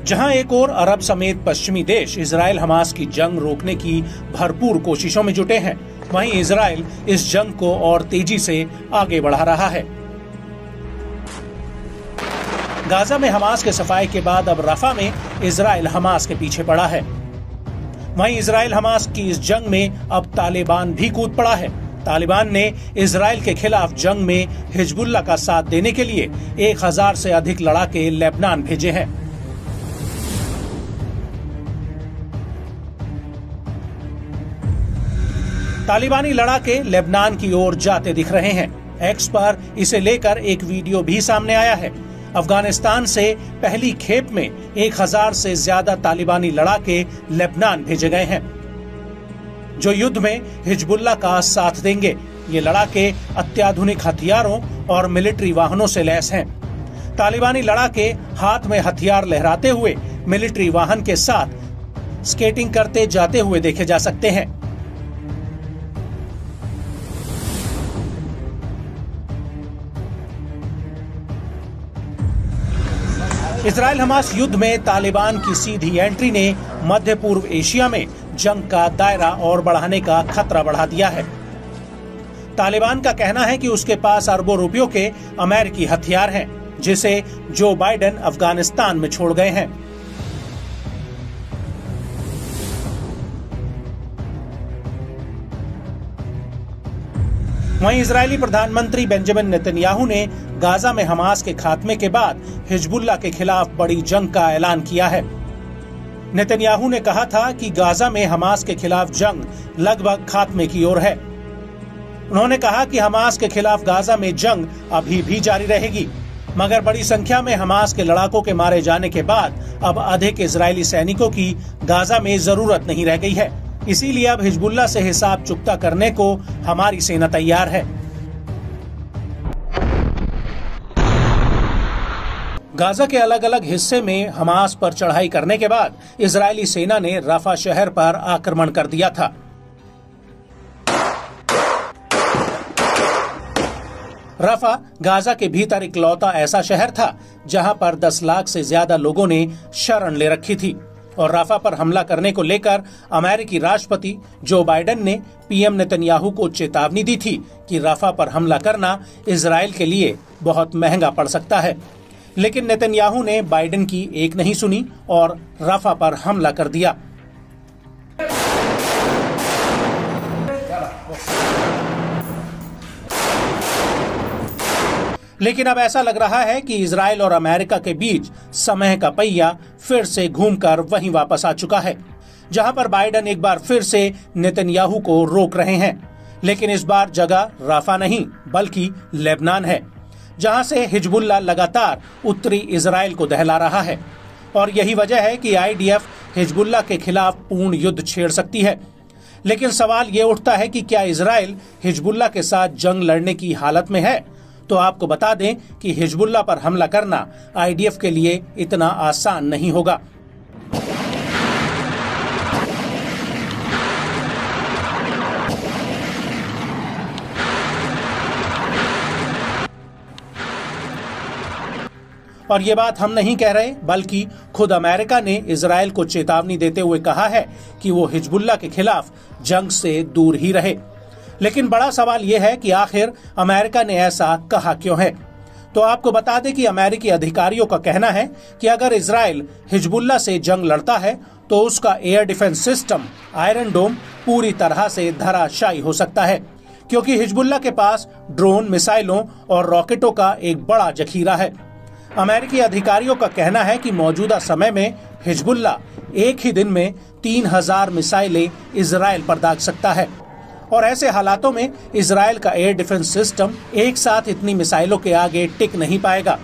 जहां एक और अरब समेत पश्चिमी देश इजराइल हमास की जंग रोकने की भरपूर कोशिशों में जुटे हैं, वहीं इजराइल इस जंग को और तेजी से आगे बढ़ा रहा है। गाजा में हमास के सफाए के बाद अब रफा में इजराइल हमास के पीछे पड़ा है। वहीं इजराइल हमास की इस जंग में अब तालिबान भी कूद पड़ा है। तालिबान ने इजराइल के खिलाफ जंग में हिजबुल्ला का साथ देने के लिए 1000 से अधिक लड़ाके लेबनान भेजे हैं। तालिबानी लड़ाके लेबनान की ओर जाते दिख रहे हैं। एक्स पर इसे लेकर एक वीडियो भी सामने आया है। अफगानिस्तान से पहली खेप में 1000 से ज्यादा तालिबानी लड़ाके लेबनान भेजे गए हैं, जो युद्ध में हिजबुल्ला का साथ देंगे। ये लड़ाके अत्याधुनिक हथियारों और मिलिट्री वाहनों से लैस हैं। तालिबानी लड़ाके हाथ में हथियार लहराते हुए मिलिट्री वाहन के साथ स्केटिंग करते जाते हुए देखे जा सकते हैं। इजराइल हमास युद्ध में तालिबान की सीधी एंट्री ने मध्य पूर्व एशिया में जंग का दायरा और बढ़ाने का खतरा बढ़ा दिया है। तालिबान का कहना है कि उसके पास अरबों रुपयों के अमेरिकी हथियार हैं, जिसे जो बाइडेन अफगानिस्तान में छोड़ गए हैं। वहीं इजरायली प्रधानमंत्री बेंजामिन नेतन्याहू ने गाजा में हमास के खात्मे के बाद हिजबुल्ला के खिलाफ बड़ी जंग का ऐलान किया है। नेतन्याहू ने कहा था कि गाजा में हमास के खिलाफ जंग लगभग खात्मे की ओर है। उन्होंने कहा कि हमास के खिलाफ गाजा में जंग अभी भी जारी रहेगी, मगर बड़ी संख्या में हमास के लड़ाकों के मारे जाने के बाद अब अधिक इजरायली सैनिकों की गाजा में जरूरत नहीं रह गई है। इसीलिए अब हिजबुल्ला से हिसाब चुकता करने को हमारी सेना तैयार है। गाजा के अलग अलग हिस्से में हमास पर चढ़ाई करने के बाद इजरायली सेना ने रफा शहर पर आक्रमण कर दिया था। रफा गाजा के भीतर इकलौता ऐसा शहर था जहां पर 10 लाख से ज्यादा लोगों ने शरण ले रखी थी। और रफा पर हमला करने को लेकर अमेरिकी राष्ट्रपति जो बाइडेन ने पीएम नेतन्याहू को चेतावनी दी थी कि रफा पर हमला करना इजराइल के लिए बहुत महंगा पड़ सकता है। लेकिन नेतन्याहू ने बाइडेन की एक नहीं सुनी और रफा पर हमला कर दिया। लेकिन अब ऐसा लग रहा है कि इजराइल और अमेरिका के बीच समय का पहिया फिर से घूमकर वहीं वापस आ चुका है, जहां पर बाइडेन एक बार फिर से नेतन्याहू को रोक रहे हैं। लेकिन इस बार जगह रफा नहीं बल्कि लेबनान है, जहां से हिजबुल्ला लगातार उत्तरी इजराइल को दहला रहा है। और यही वजह है कि आईडीएफ हिजबुल्ला के खिलाफ पूर्ण युद्ध छेड़ सकती है। लेकिन सवाल ये उठता है कि क्या इजराइल हिजबुल्ला के साथ जंग लड़ने की हालत में है? तो आपको बता दें कि हिजबुल्ला पर हमला करना आईडीएफ के लिए इतना आसान नहीं होगा। और ये बात हम नहीं कह रहे, बल्कि खुद अमेरिका ने इजराइल को चेतावनी देते हुए कहा है कि वो हिजबुल्ला के खिलाफ जंग से दूर ही रहे। लेकिन बड़ा सवाल यह है कि आखिर अमेरिका ने ऐसा कहा क्यों है? तो आपको बता दें कि अमेरिकी अधिकारियों का कहना है कि अगर इजराइल हिजबुल्ला से जंग लड़ता है तो उसका एयर डिफेंस सिस्टम आयरन डोम पूरी तरह से धराशायी हो सकता है, क्योंकि हिजबुल्ला के पास ड्रोन, मिसाइलों और रॉकेटों का एक बड़ा जखीरा है। अमेरिकी अधिकारियों का कहना है कि मौजूदा समय में हिजबुल्ला एक ही दिन में 3000 मिसाइलें इजराइल पर दाग सकता है। और ऐसे हालातों में इजराइल का एयर डिफेंस सिस्टम एक साथ इतनी मिसाइलों के आगे टिक नहीं पाएगा।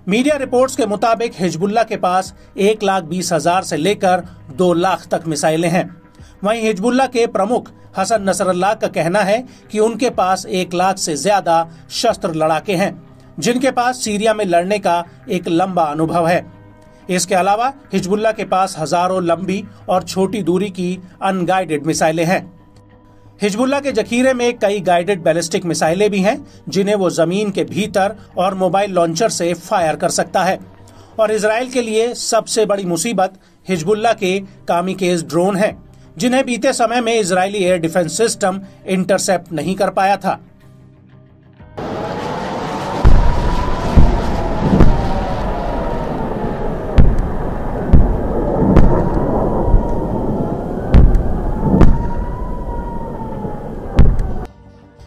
मीडिया रिपोर्ट्स के मुताबिक हिजबुल्ला के पास 1,20,000 से लेकर 2 लाख तक मिसाइलें हैं। वहीं हिजबुल्ला के प्रमुख हसन नसरल्लाह का कहना है कि उनके पास 1 लाख से ज्यादा शस्त्र लड़ाके हैं, जिनके पास सीरिया में लड़ने का एक लंबा अनुभव है। इसके अलावा हिजबुल्ला के पास हजारों लंबी और छोटी दूरी की अनगाइडेड मिसाइलें हैं। हिजबुल्लाह के जखीरे में कई गाइडेड बैलिस्टिक मिसाइलें भी हैं, जिन्हें वो जमीन के भीतर और मोबाइल लॉन्चर से फायर कर सकता है। और इजराइल के लिए सबसे बड़ी मुसीबत हिजबुल्लाह के कामिकेज ड्रोन हैं, जिन्हें बीते समय में Israeli air defence system intercept नहीं कर पाया था।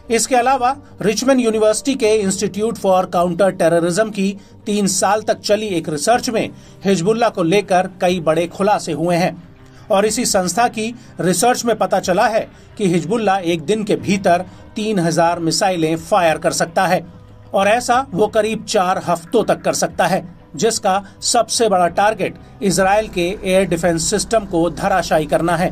इसके अलावा रिचमंड यूनिवर्सिटी के इंस्टीट्यूट फॉर काउंटर टेररिज्म की 3 साल तक चली एक रिसर्च में हिजबुल्लाह को लेकर कई बड़े खुलासे हुए हैं। और इसी संस्था की रिसर्च में पता चला है कि हिजबुल्लाह एक दिन के भीतर 3000 मिसाइलें फायर कर सकता है, और ऐसा वो करीब 4 हफ्तों तक कर सकता है, जिसका सबसे बड़ा टारगेट इजराइल के एयर डिफेंस सिस्टम को धराशायी करना है।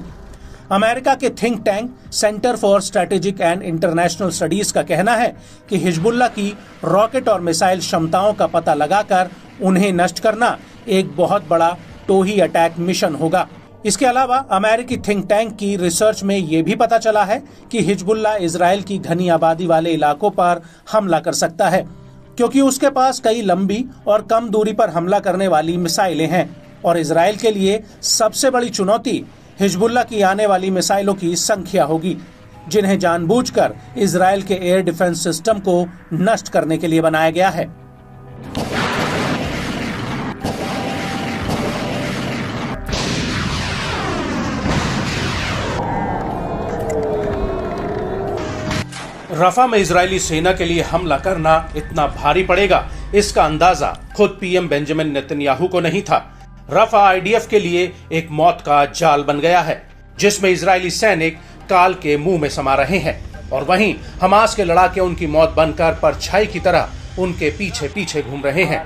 अमेरिका के think tank centre for strategic and international studies का कहना है कि हिजबुल्लाह की रॉकेट और मिसाइल क्षमताओं का पता लगाकर उन्हें नष्ट करना एक बहुत बड़ा टोही अटैक मिशन होगा। इसके अलावा अमेरिकी थिंक टैंक की रिसर्च में ये भी पता चला है कि हिजबुल्लाह इजराइल की घनी आबादी वाले इलाकों पर हमला कर सकता है, क्योंकि उसके पास कई लंबी और कम दूरी पर हमला करने वाली मिसाइलें हैं। और इजराइल के लिए सबसे बड़ी चुनौती हिजबुल्लाह की आने वाली मिसाइलों की संख्या होगी, जिन्हें जानबूझकर इजराइल के एयर डिफेंस सिस्टम को नष्ट करने के लिए बनाया गया है। रफा में इजरायली सेना के लिए हमला करना इतना भारी पड़ेगा, इसका अंदाजा खुद पीएम बेंजामिन नेतन्याहू को नहीं था। रफा आईडीएफ के लिए एक मौत का जाल बन गया है, जिसमें इजरायली सैनिक काल के मुंह में समा रहे हैं, और वहीं हमास के लड़ाके उनकी मौत बनकर परछाई की तरह उनके पीछे पीछे घूम रहे हैं।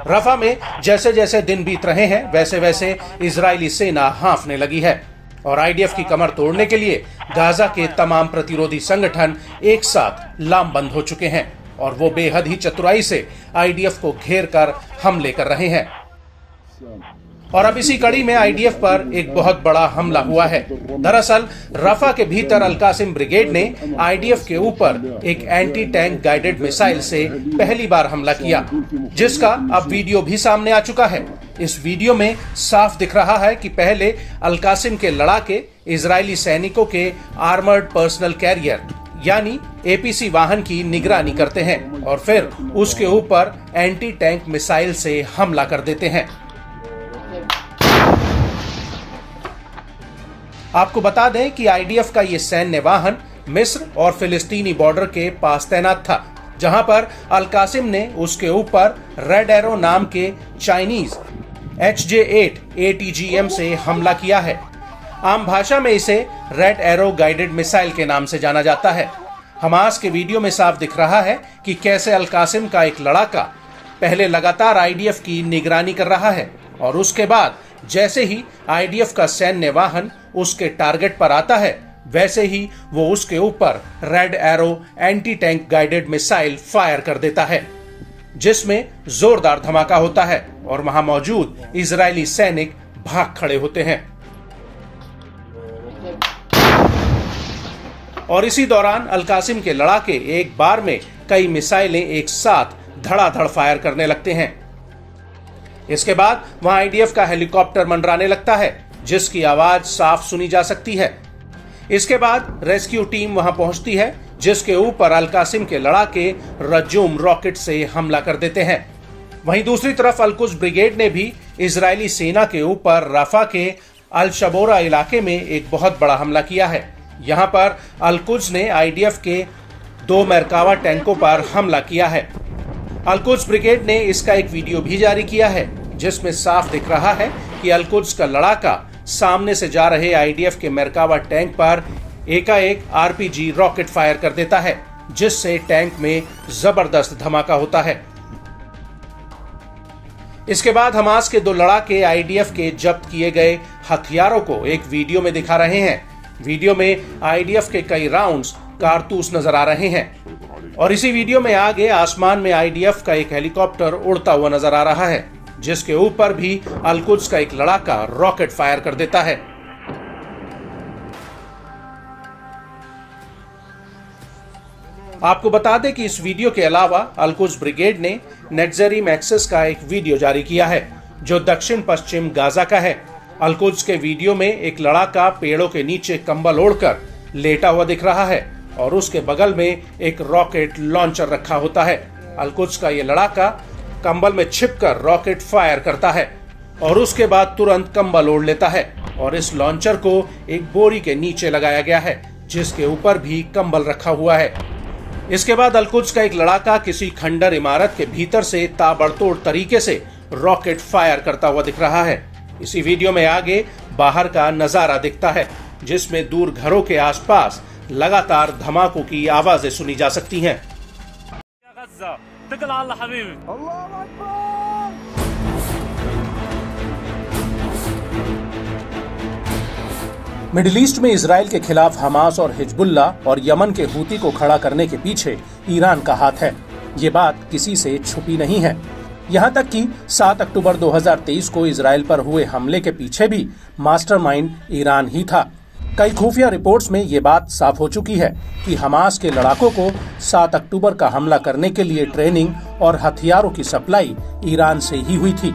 रफा में जैसे जैसे दिन बीत रहे हैं, वैसे वैसे इजरायली सेना हांफने लगी है, और आईडीएफ की कमर तोड़ने के लिए गाजा के तमाम प्रतिरोधी संगठन एक साथ लामबंद हो चुके हैं, और वो बेहद ही चतुराई से आईडीएफ को घेर कर हमले कर रहे हैं। और अब इसी कड़ी में आईडीएफ पर एक बहुत बड़ा हमला हुआ है। दरअसल रफा के भीतर अल-कासिम ब्रिगेड ने आईडीएफ के ऊपर एक एंटी टैंक गाइडेड मिसाइल से पहली बार हमला किया, जिसका अब वीडियो भी सामने आ चुका है। इस वीडियो में साफ दिख रहा है कि पहले अल-कासिम के लड़ाके इजरायली सैनिकों के आर्मर्ड पर्सनल कैरियर यानी एपीसी वाहन की निगरानी करते हैं, और फिर उसके ऊपर एंटी टैंक मिसाइल से हमला कर देते हैं। आपको बता दें कि आईडीएफ का ये सैन्य वाहन मिस्र और फिलिस्तीनी बॉर्डर के पास तैनात था, जहां पर अल-कासिम ने उसके ऊपर रेड एरो नाम के चाइनीज HJ-8 ATGM से हमला किया है। आम भाषा में इसे रेड एरो गाइडेड मिसाइल के नाम से जाना जाता है। हमास के वीडियो में साफ दिख रहा है कि कैसे अल-कासिम का एक लड़ाका पहले लगातार आईडीएफ की निगरानी कर रहा है, और उसके बाद जैसे ही आईडीएफ का सैन्य वाहन उसके टारगेट पर आता है, वैसे ही वो उसके ऊपर red arrow anti tank guided missile fire कर देता है, जिसमें जोरदार धमाका होता है और वहां मौजूद इजरायली सैनिक भाग खड़े होते हैं। और इसी दौरान अल-कासिम के लड़ाके एक बार में कई मिसाइलें एक साथ धड़ाधड़ फायर करने लगते हैं। इसके बाद वहां आईडीएफ का हेलीकॉप्टर मंडराने लगता है, जिसकी आवाज साफ सुनी जा सकती है। इसके बाद रेस्क्यू टीम वहां पहुंचती है, जिसके ऊपर अल-कासिम के लड़ाके रजूम रॉकेट से हमला कर देते हैं। वहीं दूसरी तरफ अल-कुद्स ब्रिगेड ने भी इजरायली सेना के ऊपर रफा के अल-शबोरा इलाके में एक बहुत बड़ा हमला किया है। यहां पर अल-कुद्स ने आईडीएफ के 2 मरकावा टैंकों पर हमला किया है। अल-कुद्स ब्रिगेड ने इसका एक वीडियो भी जारी किया है, जिसमें साफ दिख रहा है कि अल-कुद्स का लड़ाका सामने से जा रहे आईडीएफ के मरकावा टैंक पर एकाएक आरपीजी रॉकेट फायर कर देता है, जिससे टैंक में जबरदस्त धमाका होता है। इसके बाद हमास के 2 लड़ाके आईडीएफ के जब्त किए गए हथियारों को एक वीडियो में दिखा रहे हैं। वीडियो में आईडीएफ के कई राउंड्स कारतूस नजर आ रहे हैं, और इसी वीडियो में आगे आसमान में आईडीएफ का एक हेलीकॉप्टर उड़ता हुआ नजर आ रहा है, जिसके ऊपर भी अल-कुद्स का एक लड़ाका रॉकेट फायर कर देता है। आपको बता दें कि इस वीडियो के अलावा अल-कुद्स ब्रिगेड ने नेटज़रीम एक्सेस का एक वीडियो जारी किया है जो दक्षिण पश्चिम गाजा का है। अल-कुद्स के वीडियो में एक लड़ाका पेड़ों के नीचे कंबल ओढ़कर लेटा हुआ दिख रहा है और उसके बगल में एक रॉकेट लॉन्चर रखा होता है। अल-कुद्स का ये लड़ाका कंबल में छिपकर रॉकेट फायर करता है और उसके बाद तुरंत कंबल ओढ़ लेता है और इस लॉन्चर को एक बोरी के नीचे लगाया गया है जिसके ऊपर भी कंबल रखा हुआ है। इसके बाद अल-कुद्स का एक लड़ाका किसी खंडर इमारत के भीतर से ताबड़तोड़ तरीके से रॉकेट फायर करता हुआ दिख रहा है। इसी वीडियो में आगे बाहर का नजारा दिखता है जिसमें दूर घरों के आसपास लगातार धमाकों की आवाजें सुनी जा सकती हैं। मिडिल ईस्ट में इजराइल के खिलाफ हमास और हिजबुल्ला और यमन के हूती को खड़ा करने के पीछे ईरान का हाथ है। ये बात किसी से छुपी नहीं है। यहाँ तक कि 7 अक्टूबर 2023 को इजराइल पर हुए हमले के पीछे भी मास्टरमाइंड ईरान ही था। कई खुफिया रिपोर्ट्स में ये बात साफ हो चुकी है कि हमास के लड़ाकों को 7 अक्टूबर का हमला करने के लिए ट्रेनिंग और हथियारों की सप्लाई ईरान से ही हुई थी।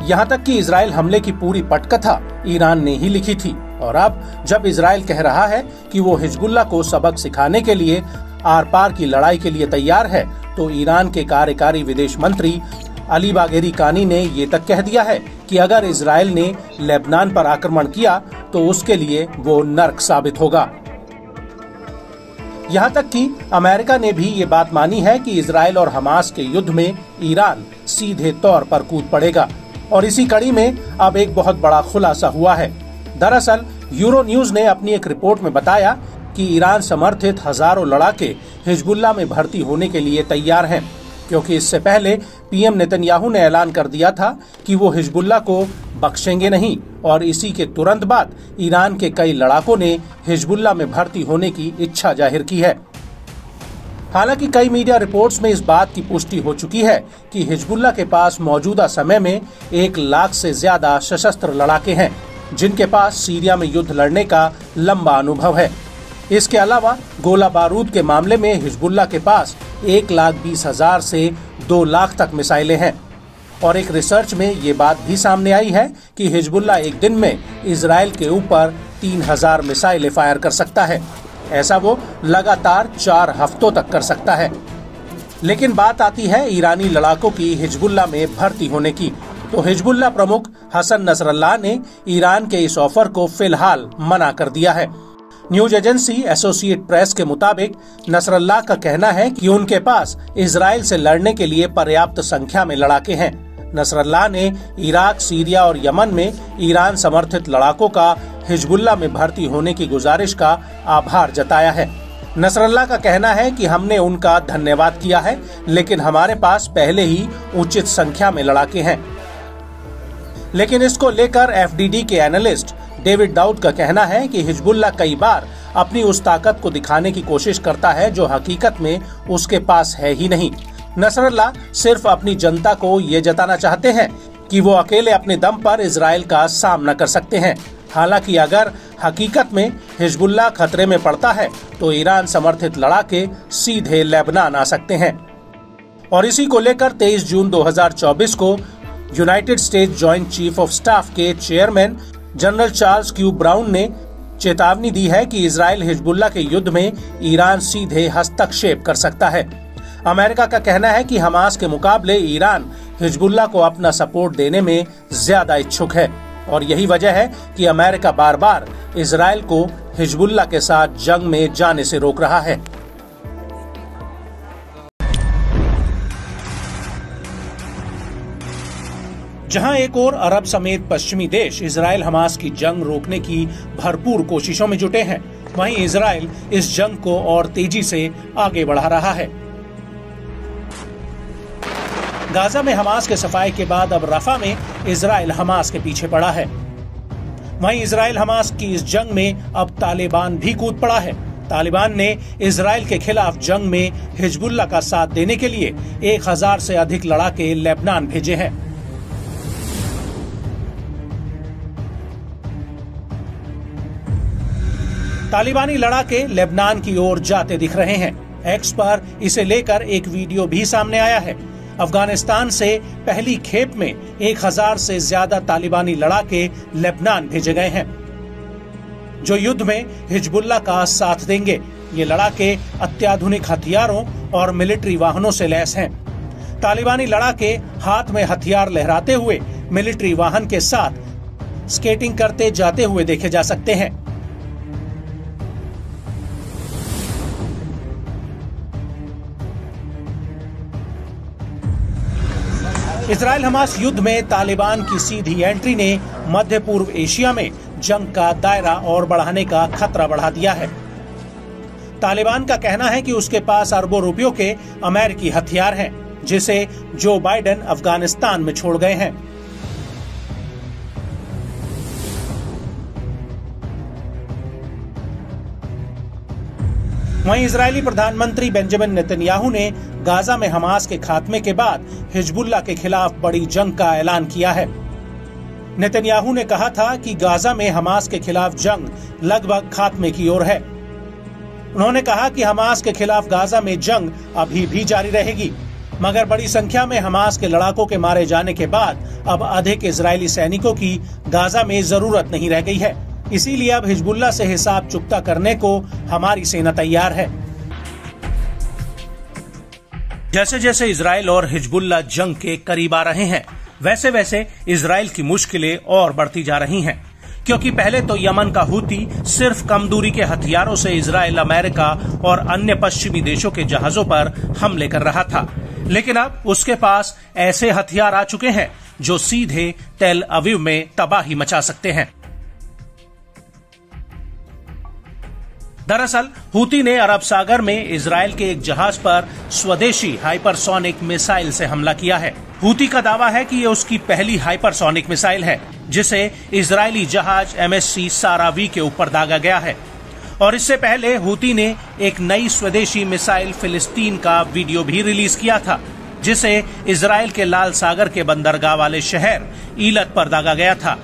यहाँ तक कि इजराइल हमले की पूरी पटकथा ईरान ने ही लिखी थी और अब जब इजराइल कह रहा है कि वो हिजबुल्ला को सबक सिखाने के लिए आर पार की लड़ाई के लिए तैयार है, तो ईरान के कार्यकारी विदेश मंत्री अली बागेरी कानी ने ये तक कह दिया है कि अगर इजराइल ने लेबनान पर आक्रमण किया तो उसके लिए वो नर्क साबित होगा। यहाँ तक कि अमेरिका ने भी ये बात मानी है कि इजराइल और हमास के युद्ध में ईरान सीधे तौर पर कूद पड़ेगा और इसी कड़ी में अब एक बहुत बड़ा खुलासा हुआ है। दरअसल यूरो न्यूज ने अपनी एक रिपोर्ट में बताया कि ईरान समर्थित हजारों लड़ाके हिजबुल्ला में भर्ती होने के लिए तैयार हैं, क्योंकि इससे पहले पीएम नेतन्याहू ने ऐलान कर दिया था कि वो हिजबुल्ला को बख्शेंगे नहीं और इसी के तुरंत बाद ईरान के कई लड़ाकों ने हिजबुल्ला में भर्ती होने की इच्छा जाहिर की है। हालांकि कई मीडिया रिपोर्ट्स में इस बात की पुष्टि हो चुकी है कि हिजबुल्ला के पास मौजूदा समय में 1 लाख से ज्यादा सशस्त्र लड़ाके हैं जिनके पास सीरिया में युद्ध लड़ने का लंबा अनुभव है। इसके अलावा गोला बारूद के मामले में हिजबुल्ला के पास 1,20,000 से 2 लाख तक मिसाइलें हैं और एक रिसर्च में ये बात भी सामने आई है कि हिजबुल्ला एक दिन में इजराइल के ऊपर 3,000 मिसाइलें फायर कर सकता है। ऐसा वो लगातार 4 हफ्तों तक कर सकता है। लेकिन बात आती है ईरानी लड़ाकों की हिजबुल्ला में भर्ती होने की, तो हिजबुल्ला प्रमुख हसन नसरल्लाह ने ईरान के इस ऑफर को फिलहाल मना कर दिया है। न्यूज एजेंसी एसोसिएट प्रेस के मुताबिक नसरल्लाह का कहना है कि उनके पास इजराइल से लड़ने के लिए पर्याप्त संख्या में लड़ाके हैं। नसरल्लाह ने इराक, सीरिया और यमन में ईरान समर्थित लड़ाकों का हिजबुल्ला में भर्ती होने की गुजारिश का आभार जताया है। नसरल्लाह का कहना है कि हमने उनका धन्यवाद किया है, लेकिन हमारे पास पहले ही उचित संख्या में लड़ाके हैं। लेकिन इसको लेकर एफडीडी के एनालिस्ट डेविड दाऊद का कहना है कि हिजबुल्ला कई बार अपनी उस ताकत को दिखाने की कोशिश करता है जो हकीकत में उसके पास है ही नहीं। नसरल्लाह सिर्फ अपनी जनता को ये जताना चाहते हैं कि वो अकेले अपने दम पर इजराइल का सामना कर सकते हैं। हालांकि अगर हकीकत में हिजबुल्ला खतरे में पड़ता है तो ईरान समर्थित लड़ाके सीधे लेबनान आ सकते हैं। और इसी को लेकर 23 जून 2024 को United States joint chief of staff के chairman general Charles Q Brown ने चेतावनी दी है कि इजराइल हिजबुल्ला के युद्ध में ईरान सीधे हस्तक्षेप कर सकता है। अमेरिका का कहना है कि हमास के मुकाबले ईरान हिजबुल्ला को अपना सपोर्ट देने में ज्यादा इच्छुक है और यही वजह है कि अमेरिका बार बार इजराइल को हिजबुल्ला के साथ जंग में जाने से रोक रहा है। जहां एक और अरब समेत पश्चिमी देश इजराइल हमास की जंग रोकने की भरपूर कोशिशों में जुटे हैं, वहीं इजराइल इस जंग को और तेजी से आगे बढ़ा रहा है। गाजा में हमास के सफाए के बाद अब रफा में इजराइल हमास के पीछे पड़ा है। वहीं इजराइल हमास की इस जंग में अब तालिबान भी कूद पड़ा है। तालिबान ने इजराइल के खिलाफ जंग में हिजबुल्ला का साथ देने के लिए 1000 से अधिक लड़ाके लेबनान भेजे हैं। तालिबानी लड़ाके लेबनान की ओर जाते दिख रहे हैं। एक्स पर इसे लेकर एक वीडियो भी सामने आया है। अफगानिस्तान से पहली खेप में 1000 से ज्यादा तालिबानी लड़ाके लेबनान भेजे गए हैं, जो युद्ध में हिजबुल्लाह का साथ देंगे। ये लड़ाके अत्याधुनिक हथियारों और मिलिट्री वाहनों से लैस हैं। तालिबानी लड़ाके हाथ में हथियार लहराते हुए मिलिट्री वाहन के साथ स्केटिंग करते जाते हुए देखे जा सकते हैं। इजराइल हमास युद्ध में तालिबान की सीधी एंट्री ने मध्य पूर्व एशिया में जंग का दायरा और बढ़ाने का खतरा बढ़ा दिया है। तालिबान का कहना है कि उसके पास अरबों रुपयों के अमेरिकी हथियार हैं, जिसे जो बाइडेन अफगानिस्तान में छोड़ गए हैं। वहीं इजरायली प्रधानमंत्री बेंजामिन नेतन्याहू ने गाजा में हमास के खात्मे के बाद हिजबुल्लाह के खिलाफ बड़ी जंग का ऐलान किया है। नेतन्याहू ने कहा था कि गाजा में हमास के खिलाफ जंग लगभग खात्मे की ओर है। उन्होंने कहा कि हमास के खिलाफ गाजा में जंग अभी भी जारी रहेगी, मगर बड़ी संख्या में हमास के लड़ाकों के मारे जाने के बाद अब अधिक इजरायली सैनिकों की गाजा में जरूरत नहीं रह गई है। इसीलिए अब हिजबुल्लाह से हिसाब चुकता करने को हमारी सेना तैयार है। जैसे जैसे इजराइल और हिजबुल्लाह जंग के करीब आ रहे हैं, वैसे वैसे इजराइल की मुश्किलें और बढ़ती जा रही हैं, क्योंकि पहले तो यमन का हूती सिर्फ कम दूरी के हथियारों से इजराइल, अमेरिका और अन्य पश्चिमी देशों के जहाजों पर हमले कर रहा था, लेकिन अब उसके पास ऐसे हथियार आ चुके हैं जो सीधे तेल अवीव में तबाही मचा सकते हैं। दरअसल हूती ने अरब सागर में इजराइल के एक जहाज पर स्वदेशी हाइपरसोनिक मिसाइल से हमला किया है। हूती का दावा है कि ये उसकी पहली हाइपरसोनिक मिसाइल है, जिसे इजरायली जहाज MSC सारा V के ऊपर दागा गया है। और इससे पहले हूती ने एक नई स्वदेशी मिसाइल फिलिस्तीन का वीडियो भी रिलीज किया था, जिसे इजराइल के लाल सागर के बंदरगाह वाले शहर ईलत पर दागा गया था।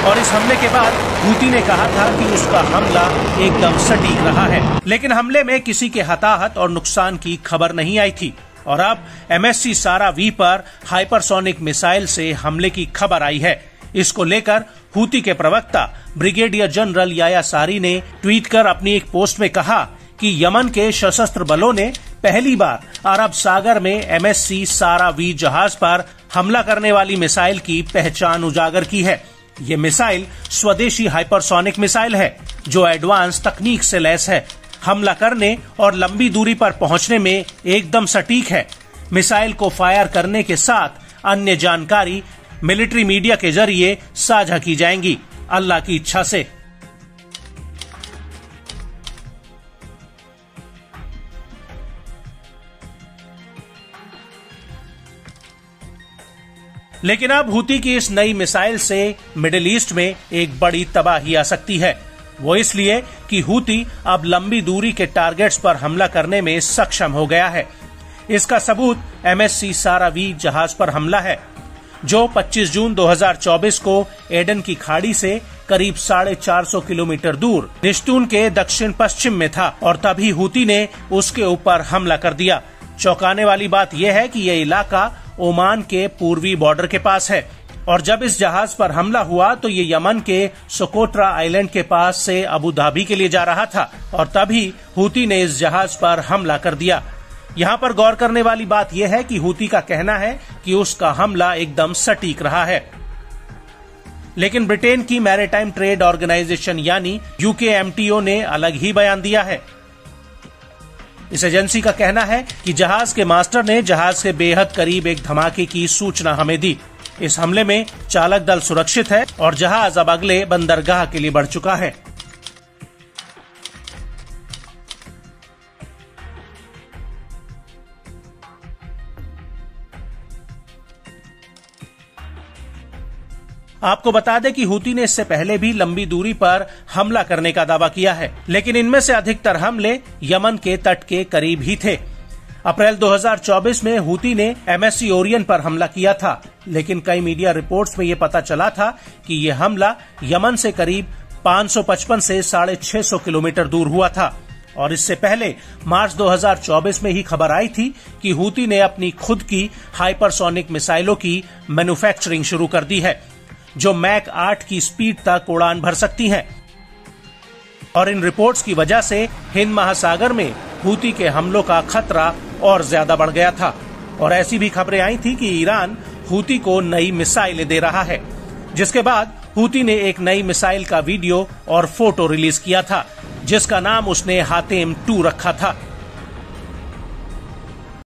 और इस हमले के बाद हूती ने कहा था कि उसका हमला एकदम सटीक रहा है, लेकिन हमले में किसी के हताहत और नुकसान की खबर नहीं आई थी। और अब MSC सारा V पर हाइपरसोनिक मिसाइल से हमले की खबर आई है। इसको लेकर हूती के प्रवक्ता ब्रिगेडियर जनरल याया सारी ने ट्वीट कर अपनी एक पोस्ट में कहा कि यमन के सशस्त्र बलों ने पहली बार अरब सागर में MSC सारा V जहाज पर हमला करने वाली मिसाइल की पहचान उजागर की है। ये मिसाइल स्वदेशी हाइपरसोनिक मिसाइल है, जो एडवांस तकनीक से लैस है, हमला करने और लंबी दूरी पर पहुंचने में एकदम सटीक है। मिसाइल को फायर करने के साथ अन्य जानकारी मिलिट्री मीडिया के जरिए साझा की जाएंगी, अल्लाह की इच्छा से। लेकिन अब हूती की इस नई मिसाइल से मिडिल ईस्ट में एक बड़ी तबाही आ सकती है। वो इसलिए कि हूती अब लंबी दूरी के टारगेट्स पर हमला करने में सक्षम हो गया है। इसका सबूत MSC सारा V जहाज पर हमला है, जो 25 जून 2024 को एडन की खाड़ी से करीब 450 किलोमीटर दूर निश्तून के दक्षिण पश्चिम में था, और तभी हूती ने उसके ऊपर हमला कर दिया। चौंकाने वाली बात यह है कि यह इलाका ओमान के पूर्वी बॉर्डर के पास है, और जब इस जहाज पर हमला हुआ तो ये यमन के सोकोट्रा आइलैंड के पास से अबू धाबी के लिए जा रहा था, और तभी हूती ने इस जहाज पर हमला कर दिया। यहाँ पर गौर करने वाली बात यह है कि हूती का कहना है कि उसका हमला एकदम सटीक रहा है, लेकिन ब्रिटेन की मैरीटाइम ट्रेड ऑर्गेनाइजेशन यानी UKMTO ने अलग ही बयान दिया है। इस एजेंसी का कहना है कि जहाज के मास्टर ने जहाज के बेहद करीब एक धमाके की सूचना हमें दी। इस हमले में चालक दल सुरक्षित है और जहाज अब अगले बंदरगाह के लिए बढ़ चुका है। आपको बता दें कि हूती ने इससे पहले भी लंबी दूरी पर हमला करने का दावा किया है, लेकिन इनमें से अधिकतर हमले यमन के तट के करीब ही थे। अप्रैल 2024 में हूती ने MSC ओरियन पर हमला किया था, लेकिन कई मीडिया रिपोर्ट्स में ये पता चला था कि यह हमला यमन से करीब 555 से 650 किलोमीटर दूर हुआ था। और इससे पहले मार्च 2024 में ही खबर आई थी कि हूती ने अपनी खुद की हाइपरसोनिक मिसाइलों की मैन्युफैक्चरिंग शुरू कर दी है, जो मैक 8 की स्पीड तक उड़ान भर सकती हैं। और इन रिपोर्ट्स की वजह से हिंद महासागर में हूती के हमलों का खतरा और ज्यादा बढ़ गया था। और ऐसी भी खबरें आई थी कि ईरान हूती को नई मिसाइलें दे रहा है, जिसके बाद हूती ने एक नई मिसाइल का वीडियो और फोटो रिलीज किया था, जिसका नाम उसने हातेम 2 रखा था।